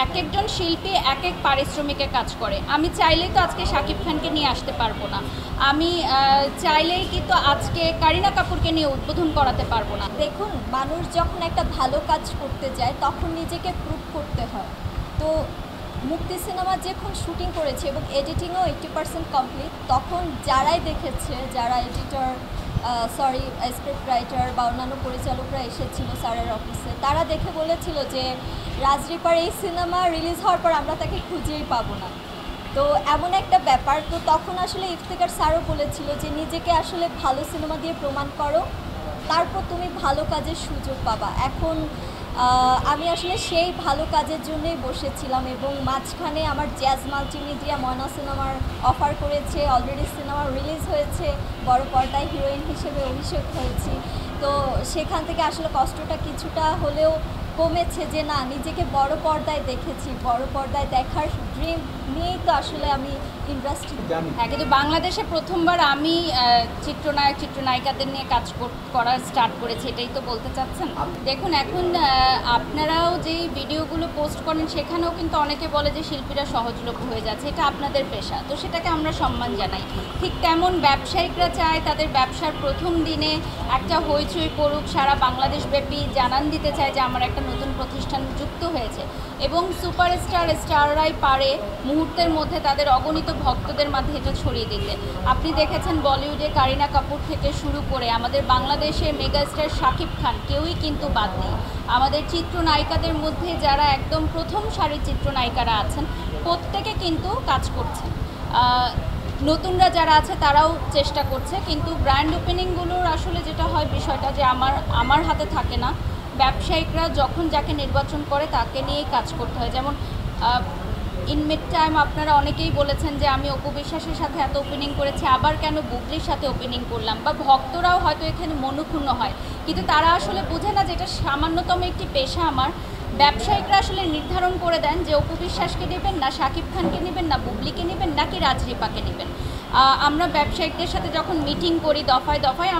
এক একজন শিল্পী এক এক পারিশ্রমিকে কাজ করে। আমি চাইলেই তো আজকে শাকিব খানকে নিয়ে আসতে পারবো না, আমি চাইলেই কিন্তু আজকে কারিনা কাপুরকে নিয়ে উদ্বোধন করাতে পারবো না। দেখুন, মানুষ যখন একটা ভালো কাজ করতে যায় তখন নিজেকে প্রুভ করতে হয়। তো মুক্তি সিনেমা যখন শুটিং করেছে এবং এডিটিংও 80% কমপ্লিট, তখন যারাই দেখেছে, যারা এডিটর স্ক্রিপ্ট রাইটার বা অন্যান্য পরিচালকরা এসেছিল স্যারের অফিসে, তারা দেখে বলেছিল যে রাজরিপার এই সিনেমা রিলিজ হওয়ার পর আমরা তাকে খুঁজেই পাবো না। তো এমন একটা ব্যাপার। তো তখন আসলে ইফতেখার স্যারও বলেছিল যে নিজেকে আসলে ভালো সিনেমা দিয়ে প্রমাণ করো, তারপর তুমি ভালো কাজের সুযোগ পাবা। এখন আমি আসলে সেই ভালো কাজের জন্যই বসেছিলাম এবং মাঝখানে আমার জ্যাজ মাল্টিমিডিয়া ময়না সিনেমার অফার করেছে, অলরেডি সিনেমা রিলিজ হয়েছে, বড় পর্দায় হিরোইন হিসেবে অভিষেক হয়েছি। তো সেখান থেকে আসলে কষ্টটা কিছুটা হলেও কমেছে যে না, নিজেকে বড় পর্দায় দেখেছি, বড় পর্দায় দেখার ড্রিম নিয়েই তো আসলে আমি ইন্ডাস্ট্রি। হ্যাঁ, কিন্তু বাংলাদেশে প্রথমবার আমি চিত্রনায়ক চিত্রনায়িকাদের নিয়ে কাজ করা স্টার্ট করেছি, এটাই তো বলতে চাচ্ছেন? দেখুন, এখন আপনারাও যেই ভিডিওগুলো পোস্ট করেন সেখানেও কিন্তু অনেকে বলে যে শিল্পীরা সহজলভ্য হয়ে যাচ্ছে, এটা আপনাদের পেশা, তো সেটাকে আমরা সম্মান জানাই। ঠিক তেমন ব্যবসায়িকরা চায় তাদের ব্যবসার প্রথম দিনে একটা হইচই পড়ুক, সারা বাংলাদেশব্যাপী জানান দিতে চায় যে আমার একটা নতুন প্রতিষ্ঠান যুক্ত হয়েছে, এবং স্টাররাই পারে মুহূর্তের মধ্যে তাদের অগণিত ভক্তদের মাঝে এটা ছড়িয়ে দিতে। আপনি দেখেছেন বলিউডে কারিনা কাপুর থেকে শুরু করে আমাদের বাংলাদেশের মেগাস্টার শাকিব খান, কেউই কিন্তু বাদ নেই। আমাদের চিত্রনায়িকাদের মধ্যে যারা একদম প্রথম সারির চিত্রনায়িকারা আছেন, প্রত্যেকে কিন্তু কাজ করছেন। নতুনরা যারা আছে তারাও চেষ্টা করছে, কিন্তু ব্র্যান্ড ওপেনিংগুলোর আসলে যেটা হয় বিষয়টা যে আমার হাতে থাকে না। ব্যবসায়িকরা যখন যাকে নির্বাচন করে তাকে নিয়েই কাজ করতে হয়। যেমন ইন মিড টাইম আপনারা অনেকেই বলেছেন যে আমি অপু বিশ্বাসের সাথে এত ওপেনিং করেছি, আবার কেন বুবলির সাথে ওপেনিং করলাম, বা ভক্তরাও হয়তো এখানে মনক্ষুণ্ণ হয়, কিন্তু তারা আসলে বোঝে না যে এটা সামান্যতম একটি পেশা আমার। ব্যবসায়িকরা আসলে নির্ধারণ করে দেন যে অপু বিশ্বাসকে নেবেন না, শাকিব খানকে নেবেন না, বুবলিকে নেবেন নাকি রাজরিপাকে নেবেন। আমরা ব্যবসায়িকদের সাথে যখন মিটিং করি দফায় দফায়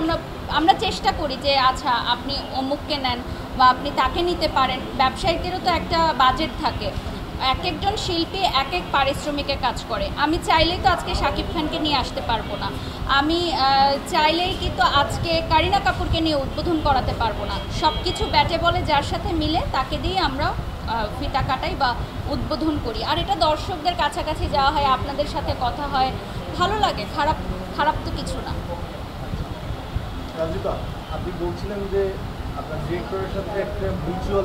আমরা চেষ্টা করি যে আচ্ছা আপনি অমুককে নেন বা আপনি তাকে নিতে পারেন। ব্যবসায়িকদেরও তো একটা বাজেট থাকে, এক একজন শিল্পী এক এক পারিশ্রমিকে কাজ করে। আমি চাইলেই তো আজকে শাকিব খানকে নিয়ে আসতে পারবো না, আমি চাইলেই কিন্তু আজকে কারিনা কাপুরকে নিয়ে উদ্বোধন করাতে পারবো না। সব কিছু ব্যাটে বলে যার সাথে মিলে তাকে দিয়ে আমরা ফিতা কাটাই বা উদ্বোধন করি, আর এটা দর্শকদের কাছাকাছি যাওয়া হয়, আপনাদের সাথে কথা হয়, ভালো লাগে। খারাপ তো কিছু না। আপনি বলছিলেন যে আপনার ডিরেক্টরের সাথে একটা মিউচুয়াল